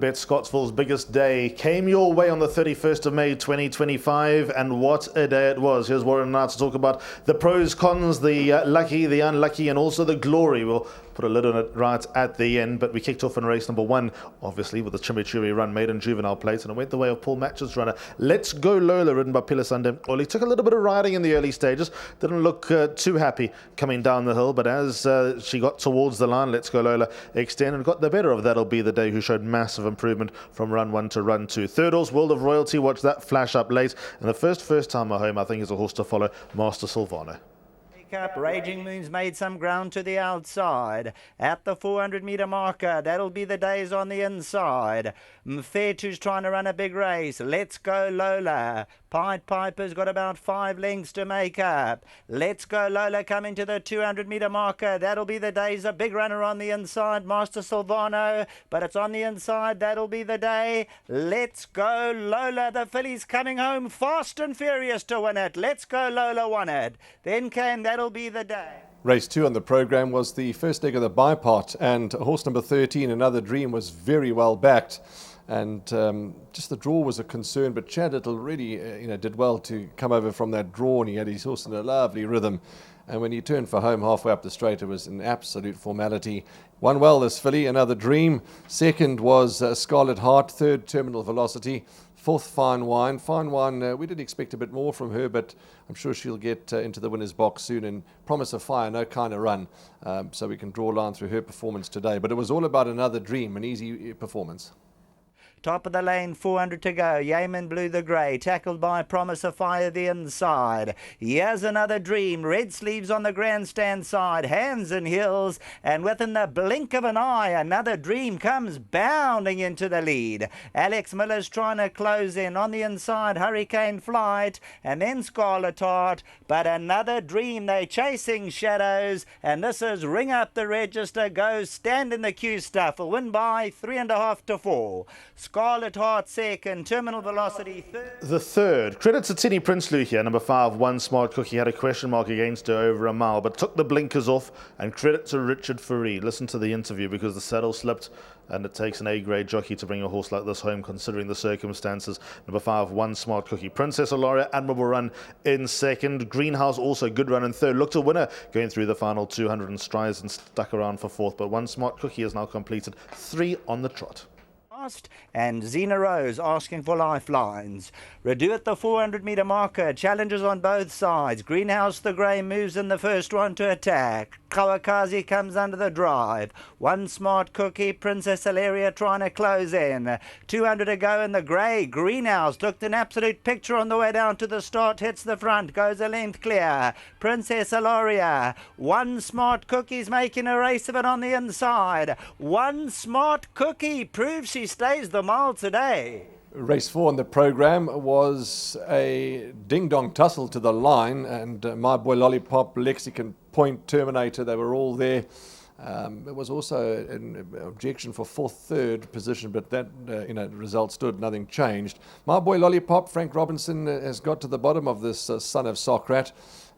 Bet Scottsville's biggest day came your way on the 31st of May 2025, and what a day it was. Here's Warren now to talk about the pros, cons, the lucky, the unlucky, and also the glory. We'll put a lid on it right at the end, but we kicked off in race number 1, obviously, with the Chimichurri run maiden juvenile plate, and it went the way of Paul Match's runner. Let's Go Lola, ridden by Pilasande. Oli took a little bit of riding in the early stages, didn't look too happy coming down the hill, but as she got towards the line, Let's Go Lola extended and got the better of That'll Be the Day, who showed massive improvement from run 1 to run 2. Third horse, World of Royalty, watched that flash up late, and the first time at home, I think, is a horse to follow, Master Silvano. Up. Raging Moon's made some ground to the outside. At the 400-metre marker, That'll Be the Days on the inside. Mfetu's trying to run a big race. Let's Go Lola. Pied Piper's got about 5 lengths to make up. Let's Go Lola coming to the 200-metre marker. That'll Be the Days, a big runner on the inside, Master Silvano, but it's on the inside. That'll Be the Day. Let's Go Lola. The filly's coming home fast and furious to win it. Let's Go Lola won it. Then came That'll Be the Day. Race 2 on the programme was the first leg of the bipart, and horse number 13, Another Dream, was very well backed. And just the draw was a concern, but Chad Little really did well to come over from that draw, and he had his horse in a lovely rhythm. And when he turned for home halfway up the straight, it was an absolute formality. Won well, this filly, Another Dream. Second was Scarlet Heart. Third, Terminal Velocity. Fourth, Fine Wine. Fine Wine, we did expect a bit more from her, but I'm sure she'll get into the winner's box soon. And Promise of Fire, no kind of run. So we can draw a line through her performance today. But it was all about Another Dream, an easy performance. Top of the lane, 400 to go. Yemen Blue the Grey, tackled by Promise of Fire the inside. Here's Another Dream. Red Sleeves on the grandstand side, hands and heels, and within the blink of an eye, Another Dream comes bounding into the lead. Alex Miller's trying to close in on the inside. Hurricane Flight, and then Scarlet Heart, but Another Dream, they chasing shadows, and this is Ring Up the Register, goes Stand in the Queue Stuff, will win by 3.5 to 4. Scarlet Heart second, Terminal Velocity third. The third, credit to Gimme Prince here, number 5, One Smart Cookie, had a question mark against her over a mile, but took the blinkers off, and credit to Richard Fourie. Listen to the interview, because the saddle slipped, and it takes an A-grade jockey to bring a horse like this home, considering the circumstances. Number 5, One Smart Cookie. Princess Alaria, admirable run in second. Greenhouse, also good run in third. Looked a winner going through the final 200 strides and stuck around for fourth, but One Smart Cookie has now completed 3 on the trot. And Zena Rose asking for lifelines. Redu at the 400-metre marker, challenges on both sides. Greenhouse the Grey moves in the first one to attack. Kawakazi comes under the drive. One Smart Cookie, Princess Alaria trying to close in. 200 to go in the Grey. Greenhouse looked an absolute picture on the way down to the start, hits the front, goes a length clear. Princess Alaria. One Smart Cookie's making a race of it on the inside. One Smart Cookie proves she stays the mile today. Race 4 on the programme was a ding-dong tussle to the line, and My Boy Lollipop, Lexicon Point, Terminator, they were all there. It was also an objection for 4th, 3rd position, but that result stood, nothing changed. My Boy Lollipop, Frank Robertson, has got to the bottom of this son of Socrat,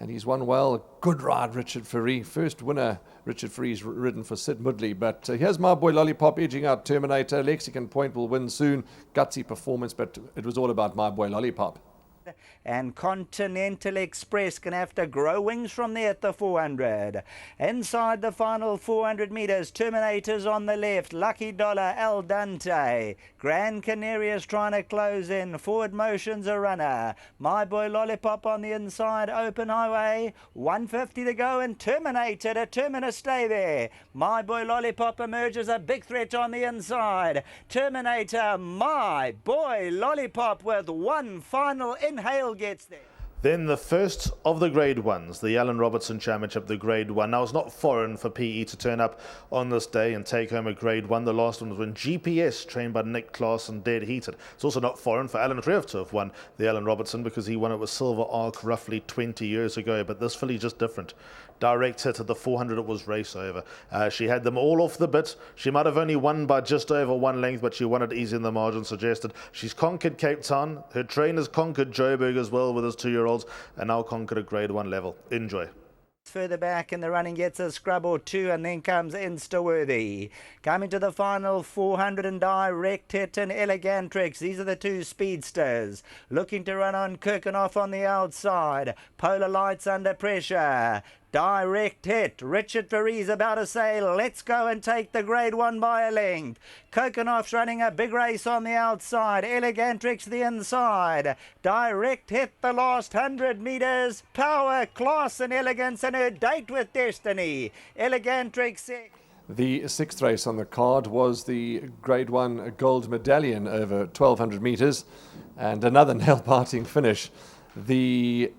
and he's won well. Good ride, Richard Fourie. First winner Richard Fourie's ridden for Sid Mudley. But here's My Boy Lollipop edging out Terminator. Lexicon Point will win soon. Gutsy performance, but it was all about My Boy Lollipop. And Continental Express can have to grow wings from there at the 400. Inside the final 400 metres, Terminators on the left, Lucky Dollar, Al Dante. Grand Canary is trying to close in, Forward Motion's a runner. My Boy Lollipop on the inside, Open Highway, 150 to go, and Terminator determined to stay there. My Boy Lollipop emerges a big threat on the inside. Terminator, My Boy Lollipop with one final inhale gets there. Then the first of the Grade 1s, the Alan Robertson Championship, the Grade 1. Now, it's not foreign for PE to turn up on this day and take home a Grade 1. The last one was when GPS, trained by Nick Claassen, dead heated. It's also not foreign for Alan Trev to have won the Alan Robertson, because he won it with Silver Arc roughly 20 years ago. But this filly just different. Direct hit at the 400, it was race over. She had them all off the bit. She might have only won by just over 1 length, but she won it easy in the margin suggested. She's conquered Cape Town. Her trainers conquered Joburg as well with his 2-year-olds, and now conquered a Grade 1 level. Enjoy. Further back in the running gets a scrub or two, and then comes Instaworthy. Coming to the final 400 and Direct Hit and Elegantrix. These are the two speedsters. Looking to run on Kirchhoff on the outside. Polar Lights under pressure. Direct Hit. Richard Ferry's about to say, let's go and take the grade 1 by a length. Kirchhoff's running a big race on the outside. Elegantrix the inside. Direct Hit the last 100 metres. Power, class and elegance and her date with destiny. Elegantrix. The sixth race on the card was the Grade 1 Gold Medallion over 1,200 metres, and another nail-biting finish. The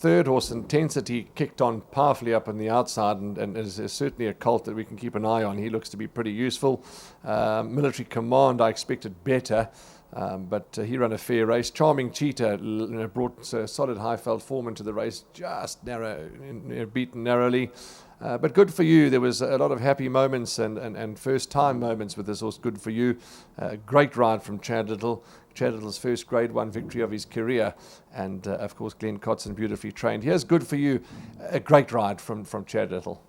third horse, Intensity, kicked on powerfully up on the outside and is certainly a colt that we can keep an eye on. He looks to be pretty useful. Military Command, I expected better, but he ran a fair race. Charming Cheetah brought solid high-felt form into the race, just beaten narrowly. But Good For You, there was a lot of happy moments and first-time moments with this horse, Good For You. Great ride from Chad Little. Chad Little's first Grade 1 victory of his career. And, of course, Glenn Cotson, beautifully trained. Here's Good For You, a great ride from Chad Little.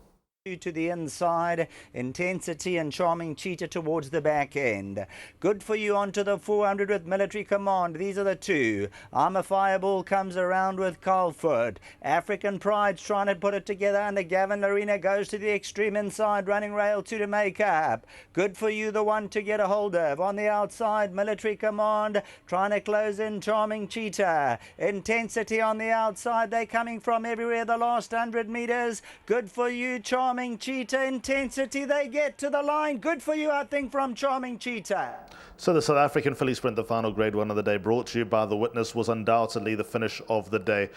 To the inside, Intensity and Charming Cheetah towards the back end. Good For You onto the 400 with Military Command. These are the two. I'm a Fireball comes around with Carlfoot. African Pride's trying to put it together, and the Gavin Arena goes to the extreme inside, running rail 2 to make up. Good For You, the one to get a hold of. On the outside, Military Command trying to close in Charming Cheetah. Intensity on the outside. They're coming from everywhere the last 100 metres. Good For You, Charming Cheetah, Intensity, they get to the line. Good For You, I think, from Charming Cheetah. So the South African filly sprint, the final Grade 1 of the day, brought to you by The Witness, was undoubtedly the finish of the day.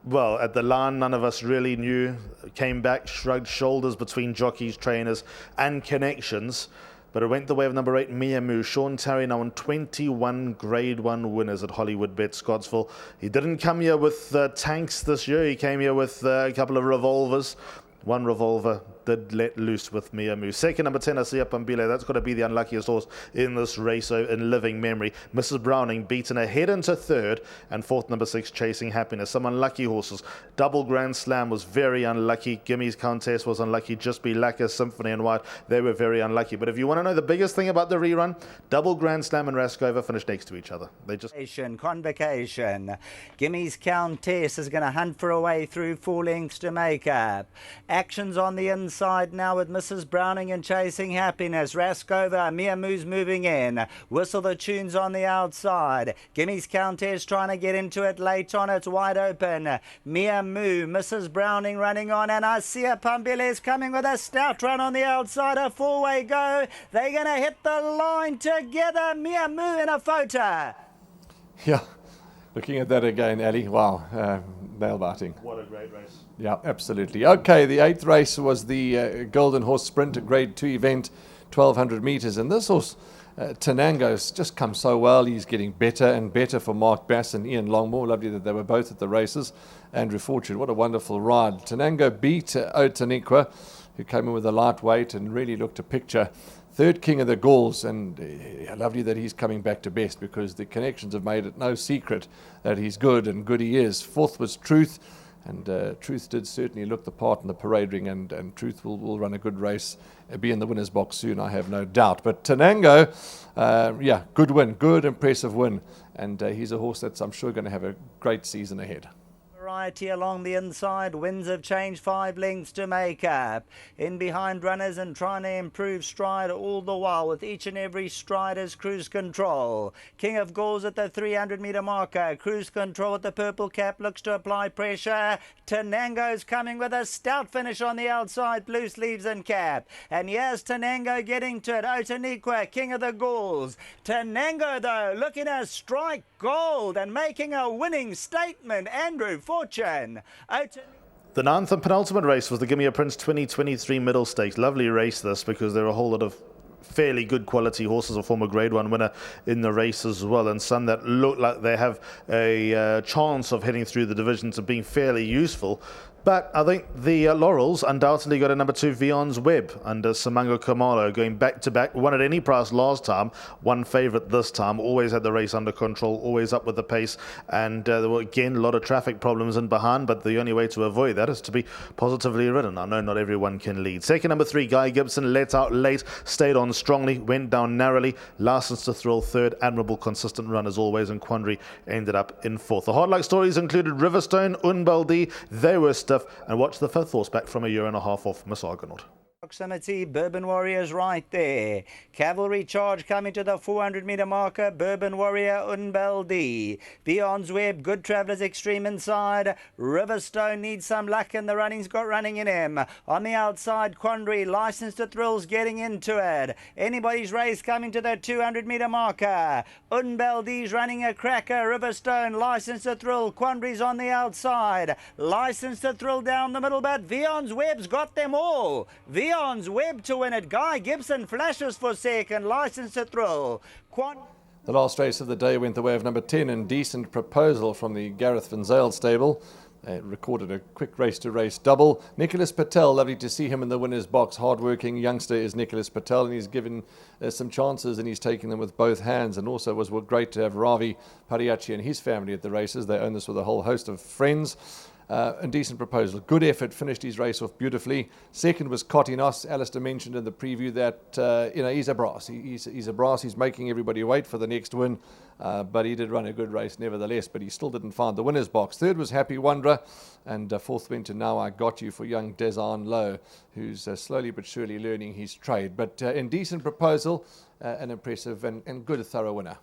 Well, at the line, none of us really knew. Came back, shrugged shoulders between jockeys, trainers and connections. But it went the way of number 8, Mia Moo. Sean Tarry now on 21 Grade 1 winners at Hollywoodbets Scottsville. He didn't come here with tanks this year. He came here with a couple of revolvers. One revolver did let loose with Mia Moo. Second, number 10, Asia Pambile. That's got to be the unluckiest horse in this race in living memory. Mrs. Browning beaten ahead into third, and fourth, number 6, Chasing Happiness. Some unlucky horses. Double Grand Slam was very unlucky. Gimme's Contest was unlucky. Just Be Lacquer, Symphony and White, they were very unlucky. But if you want to know the biggest thing about the rerun, Double Grand Slam and Raskova finished next to each other. They just... Convocation. Gimme's Countess is going to hunt for a way through 4 lengths to make up. Actions on the inside now with Mrs. Browning and Chasing Happiness. Raskova, Mia Moo's moving in. Whistle the Tunes on the outside. Gimme's Countess trying to get into it late on. It's wide open. Mia Moo, Mrs. Browning running on, and Asia Pambile is coming with a stout run on the outside. A 4-way go. They're going to hit the line together. Mia Moo in a photo. Yeah, looking at that again, Ali. Wow, nail-biting. What a great race. Yeah, absolutely. Okay, the 8th race was the Golden Horse Sprint, a Grade 2 event, 1,200 metres. And this horse, Tenango's just come so well. He's getting better and better for Mark Bass and Ian Longmore. Lovely that they were both at the races. Andrew Fortune, what a wonderful ride. Tenango beat Otaniqua, who came in with a lightweight and really looked a picture. Third King of the Gauls, and lovely that he's coming back to best, because the connections have made it no secret that he's good, and good he is. Fourth was Truth, and Truth did certainly look the part in the parade ring, and Truth will run a good race, be in the winner's box soon, I have no doubt. But Tenango, good win, good impressive win, and he's a horse that's, I'm sure, going to have a great season ahead. Variety along the inside. Winds have changed 5 lengths to make up. In behind runners and trying to improve stride all the while, with each and every stride as Cruise Control. King of Gauls at the 300 metre marker. Cruise Control at the purple cap looks to apply pressure. Tenango's coming with a stout finish on the outside, blue sleeves and cap. And here's Tenango getting to it. Otaniqua, King of the Gauls. Tenango, though, looking to strike gold and making a winning statement. Andrew Fortune. The 9th and penultimate race was the Gimme Prince 2023 Middle Stakes. Lovely race this, because there are a whole lot of fairly good quality horses, a former Grade 1 winner in the race as well, and some that look like they have a chance of heading through the divisions and being fairly useful. But I think the Laurels undoubtedly got a number 2 Vion's Web under Simango Kamalo, going back-to-back. Won at any price last time, one favourite this time. Always had the race under control, always up with the pace. And there were, again, a lot of traffic problems in behind, but the only way to avoid that is to be positively ridden. I know not everyone can lead. Second, number 3, Guy Gibson, let out late, stayed on strongly, went down narrowly. Licensed to Thrill, third. Admirable, consistent run as always, and Quandary ended up in 4th. The hard luck stories included Riverstone, Unbaldi. They were stiff. And watch the 5th horse back from a year and a half off, Miss Argonaut. Proximity, Bourbon Warrior's right there. Cavalry Charge coming to the 400-metre marker. Bourbon Warrior, Unbaldi. Beyond's Web, Good Travellers Extreme inside. Riverstone needs some luck and the running's got running in him. On the outside, Quandary, Licensed to Thrills getting into it. Anybody's Race coming to the 200-metre marker. Unbaldi's running a cracker. Riverstone, Licensed to Thrill. Quandary's on the outside. Licensed to Thrill down the middle, but Vion's Web's got them all. Vion's Web to win it. Guy Gibson flashes for second. Licensed to Thrill. The last race of the day went the way of number 10, Indecent Proposal from the Gareth Van Zyl stable. Recorded a quick race-to-race double. Nicholas Patel, lovely to see him in the winner's box. Hard-working youngster is Nicholas Patel, and he's given some chances, and he's taking them with both hands. And also it was great to have Ravi Pariachi and his family at the races. They own this with a whole host of friends. Indecent Proposal, good effort, finished his race off beautifully. Second was Kotinos. Alistair mentioned in the preview that he's a brass. He's a brass. He's making everybody wait for the next win, but he did run a good race nevertheless. But he still didn't find the winner's box. Third was Happy Wanderer, and fourth went to Now I Got You for young Desan Lowe, who's slowly but surely learning his trade. But Indecent Proposal, an impressive and good thorough winner.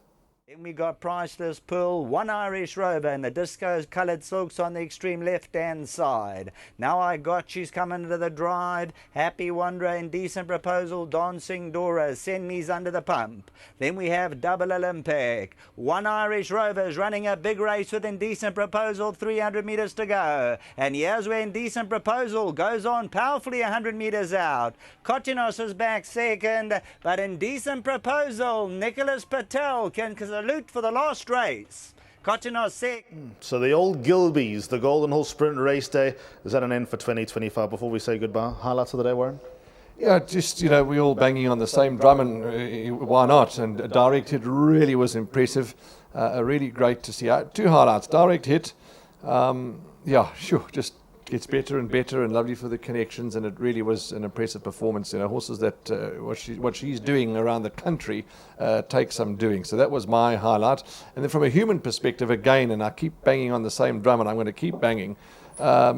Then we got Priceless Pearl, One Irish Rover, and the disco-coloured silks on the extreme left-hand side. Now I Got You's coming to the drive. Happy Wanderer, Indecent Proposal, Dancing Dora, Send Me's under the pump. Then we have Double Olympic. One Irish Rover's running a big race with Indecent Proposal, 300 metres to go. And here's where Indecent Proposal goes on powerfully 100 metres out. Kotinos is back second, but Indecent Proposal, Nicholas Patel can salute for the last race. Kotinos second. So the old Gilbeys, the Golden Horse Sprint Race Day, is at an end for 2025. Before we say goodbye, highlights of the day, Warren? Yeah, just, we all banging on the same drum, and why not? And Direct Hit really was impressive. Really great to see. 2 highlights. Direct Hit, just gets better and better, and lovely for the connections, and it really was an impressive performance. Horses that what she's doing around the country takes some doing. So that was my highlight. And then from a human perspective, again, and I keep banging on the same drum, and I'm going to keep banging,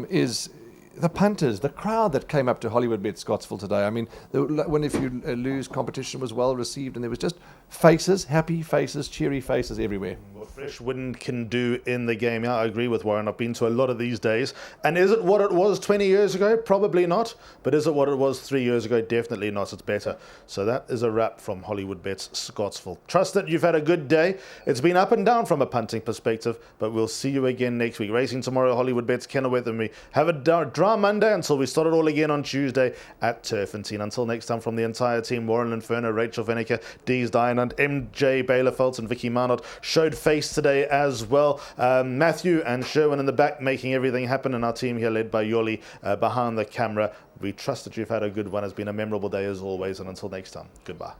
is the punters, the crowd that came up to Hollywoodbets Scottsville today. I mean, when if you lose, competition was well received, and there was just faces, happy faces, cheery faces everywhere. What fresh wind can do in the game. Yeah, I agree with Warren. I've been to a lot of these days. And is it what it was 20 years ago? Probably not. But is it what it was 3 years ago? Definitely not. It's better. So that is a wrap from Hollywoodbets Scottsville. Trust that you've had a good day. It's been up and down from a punting perspective, but we'll see you again next week. Racing tomorrow, Hollywoodbets Kenilworth, and we have a dry Monday until we start it all again on Tuesday at Turfentine. Until next time, from the entire team, Warren Inferno, Rachel Veneker, Dees Diamond, MJ Baylorfelt, and Vicky Marnott showed face today as well. Matthew and Sherwin in the back making everything happen, and our team here led by Yoli behind the camera. We trust that you've had a good one. It's been a memorable day as always, and until next time, goodbye.